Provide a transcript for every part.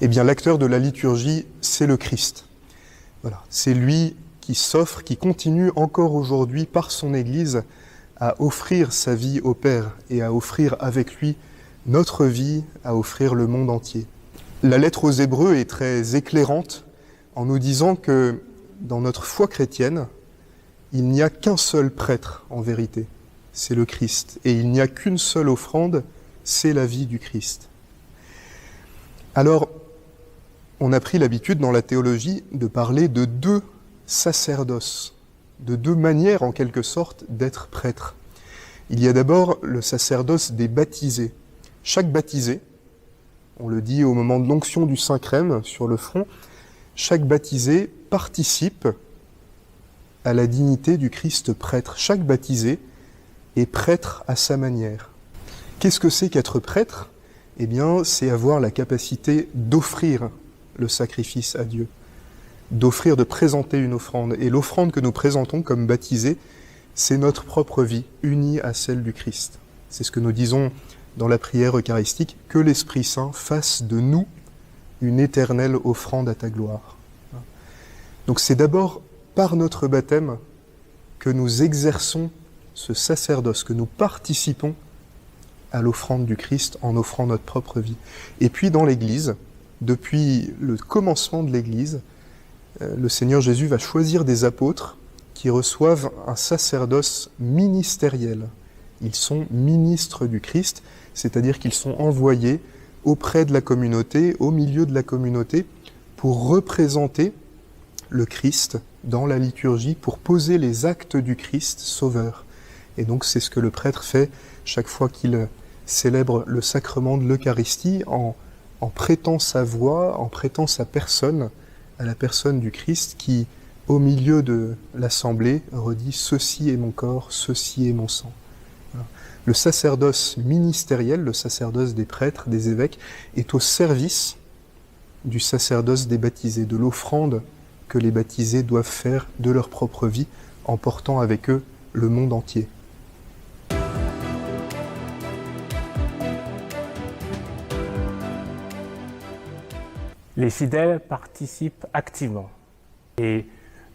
Eh bien, l'acteur de la liturgie, c'est le Christ. Voilà. C'est lui qui s'offre, qui continue encore aujourd'hui par son Église à offrir sa vie au Père et à offrir avec lui notre vie, à offrir le monde entier. La lettre aux Hébreux est très éclairante en nous disant que dans notre foi chrétienne, il n'y a qu'un seul prêtre en vérité, c'est le Christ. Et il n'y a qu'une seule offrande, c'est la vie du Christ. Alors, on a pris l'habitude dans la théologie de parler de deux sacerdoces, de deux manières en quelque sorte d'être prêtre. Il y a d'abord le sacerdoce des baptisés. Chaque baptisé, on le dit au moment de l'onction du Saint-Crème sur le front, chaque baptisé participe à la dignité du Christ prêtre. Chaque baptisé est prêtre à sa manière. Qu'est-ce que c'est qu'être prêtre ? Eh bien, c'est avoir la capacité d'offrir le sacrifice à Dieu, d'offrir, de présenter une offrande. Et l'offrande que nous présentons comme baptisés, c'est notre propre vie, unie à celle du Christ. C'est ce que nous disons dans la prière eucharistique, que l'Esprit Saint fasse de nous une éternelle offrande à ta gloire. Donc c'est d'abord par notre baptême que nous exerçons ce sacerdoce, que nous participons à l'offrande du Christ en offrant notre propre vie. Et puis dans l'Église, depuis le commencement de l'Église, le Seigneur Jésus va choisir des apôtres qui reçoivent un sacerdoce ministériel. Ils sont ministres du Christ, c'est-à-dire qu'ils sont envoyés auprès de la communauté, au milieu de la communauté, pour représenter le Christ dans la liturgie, pour poser les actes du Christ sauveur. Et donc c'est ce que le prêtre fait chaque fois qu'il célèbre le sacrement de l'Eucharistie, en prêtant sa voix, en prêtant sa personne à la personne du Christ qui, au milieu de l'assemblée, redit « Ceci est mon corps, ceci est mon sang ». Le sacerdoce ministériel, le sacerdoce des prêtres, des évêques, est au service du sacerdoce des baptisés, de l'offrande que les baptisés doivent faire de leur propre vie en portant avec eux le monde entier. Les fidèles participent activement. Et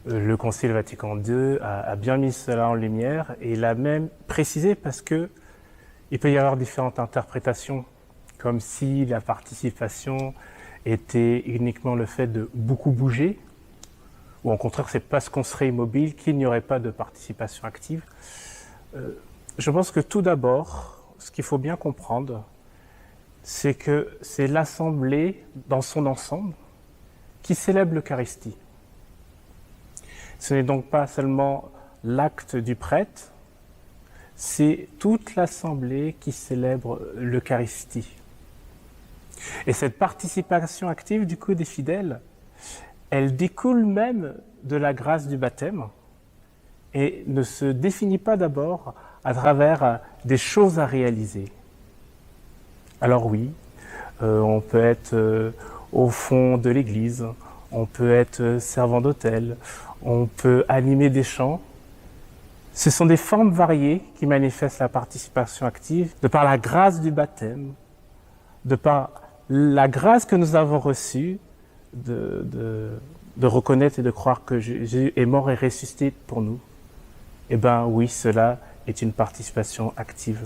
le Concile Vatican II a bien mis cela en lumière et l'a même précisé parce que il peut y avoir différentes interprétations, comme si la participation était uniquement le fait de beaucoup bouger, ou au contraire, c'est parce qu'on serait immobile qu'il n'y aurait pas de participation active. Je pense que tout d'abord, ce qu'il faut bien comprendre, c'est que c'est l'Assemblée dans son ensemble qui célèbre l'Eucharistie. Ce n'est donc pas seulement l'acte du prêtre, c'est toute l'Assemblée qui célèbre l'Eucharistie. Et cette participation active du coup des fidèles, elle découle même de la grâce du baptême et ne se définit pas d'abord à travers des choses à réaliser. Alors oui, on peut être au fond de l'église, on peut être servant d'hôtel, on peut animer des chants. Ce sont des formes variées qui manifestent la participation active de par la grâce du baptême, de par la grâce que nous avons reçue de reconnaître et de croire que Jésus est mort et ressuscité pour nous. Eh bien oui, cela est une participation active.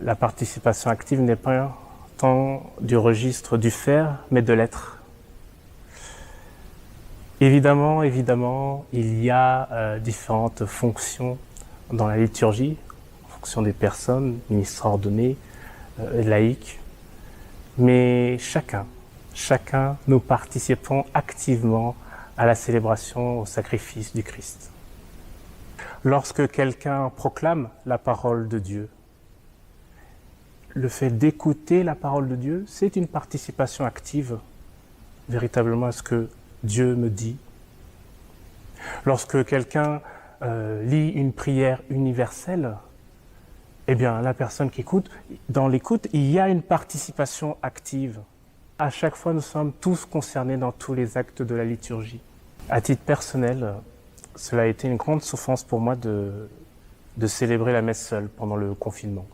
La participation active n'est pas tant du registre du faire, mais de l'être. Évidemment, il y a différentes fonctions dans la liturgie, en fonction des personnes, ministres ordonnés, laïcs, mais chacun, nous participons activement à la célébration, au sacrifice du Christ. Lorsque quelqu'un proclame la parole de Dieu, le fait d'écouter la parole de Dieu, c'est une participation active, véritablement à ce que Dieu me dit. Lorsque quelqu'un lit une prière universelle, eh bien, la personne qui écoute, dans l'écoute, il y a une participation active. À chaque fois, nous sommes tous concernés dans tous les actes de la liturgie. À titre personnel, cela a été une grande souffrance pour moi de célébrer la messe seule pendant le confinement.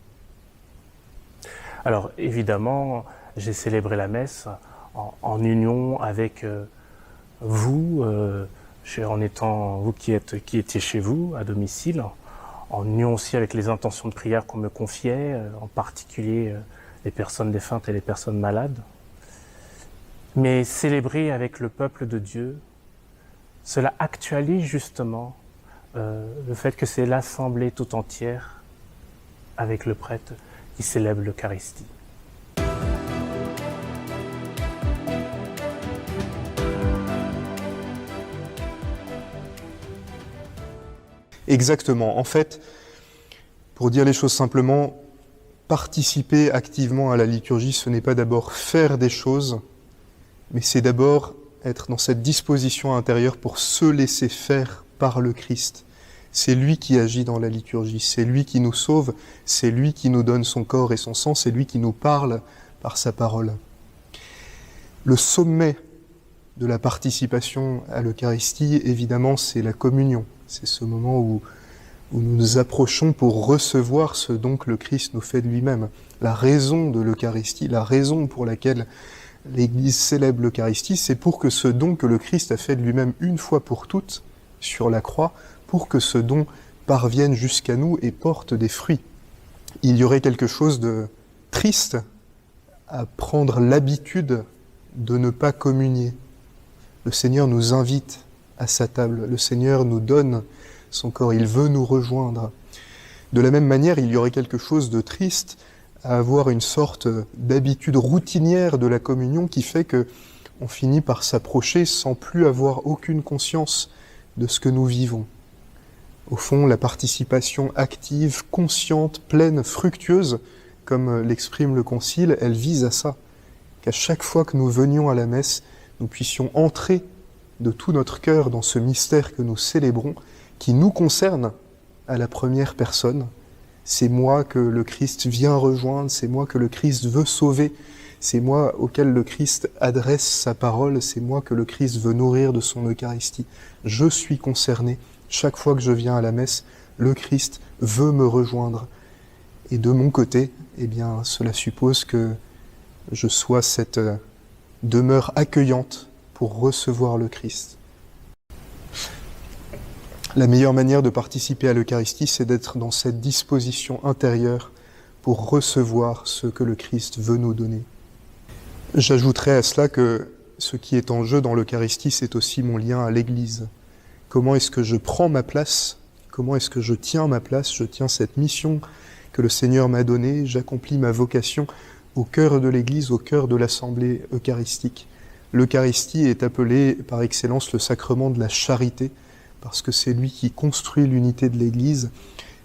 Alors, évidemment, j'ai célébré la messe en union avec vous, vous qui étiez chez vous, à domicile, en union aussi avec les intentions de prière qu'on me confiait, en particulier les personnes défuntes et les personnes malades. Mais célébrer avec le peuple de Dieu, cela actualise justement le fait que c'est l'assemblée tout entière avec le prêtre qui célèbre l'Eucharistie. Exactement. En fait, pour dire les choses simplement, participer activement à la liturgie, ce n'est pas d'abord faire des choses, mais c'est d'abord être dans cette disposition intérieure pour se laisser faire par le Christ. C'est lui qui agit dans la liturgie, c'est lui qui nous sauve, c'est lui qui nous donne son corps et son sang, c'est lui qui nous parle par sa parole. Le sommet de la participation à l'Eucharistie, évidemment, c'est la communion. C'est ce moment où nous nous approchons pour recevoir ce don que le Christ nous fait de lui-même. La raison de l'Eucharistie, la raison pour laquelle l'Église célèbre l'Eucharistie, c'est pour que ce don que le Christ a fait de lui-même une fois pour toutes sur la croix, pour que ce don parvienne jusqu'à nous et porte des fruits. Il y aurait quelque chose de triste à prendre l'habitude de ne pas communier. Le Seigneur nous invite à sa table, le Seigneur nous donne son corps, il veut nous rejoindre. De la même manière, il y aurait quelque chose de triste à avoir une sorte d'habitude routinière de la communion qui fait que on finit par s'approcher sans plus avoir aucune conscience de ce que nous vivons. Au fond, la participation active, consciente, pleine, fructueuse, comme l'exprime le Concile, elle vise à ça, qu'à chaque fois que nous venions à la messe, nous puissions entrer de tout notre cœur dans ce mystère que nous célébrons, qui nous concerne à la première personne. C'est moi que le Christ vient rejoindre, c'est moi que le Christ veut sauver, c'est moi auquel le Christ adresse sa parole, c'est moi que le Christ veut nourrir de son Eucharistie. Je suis concerné. Chaque fois que je viens à la messe, le Christ veut me rejoindre. Et de mon côté, eh bien, cela suppose que je sois cette demeure accueillante pour recevoir le Christ. La meilleure manière de participer à l'Eucharistie, c'est d'être dans cette disposition intérieure pour recevoir ce que le Christ veut nous donner. J'ajouterai à cela que ce qui est en jeu dans l'Eucharistie, c'est aussi mon lien à l'Église. Comment est-ce que je prends ma place? Comment est-ce que je tiens ma place? Je tiens cette mission que le Seigneur m'a donnée, j'accomplis ma vocation au cœur de l'Église, au cœur de l'Assemblée eucharistique. L'Eucharistie est appelée par excellence le sacrement de la charité, parce que c'est lui qui construit l'unité de l'Église.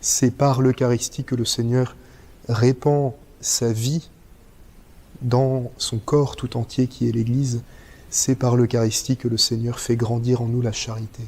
C'est par l'Eucharistie que le Seigneur répand sa vie dans son corps tout entier qui est l'Église. C'est par l'Eucharistie que le Seigneur fait grandir en nous la charité.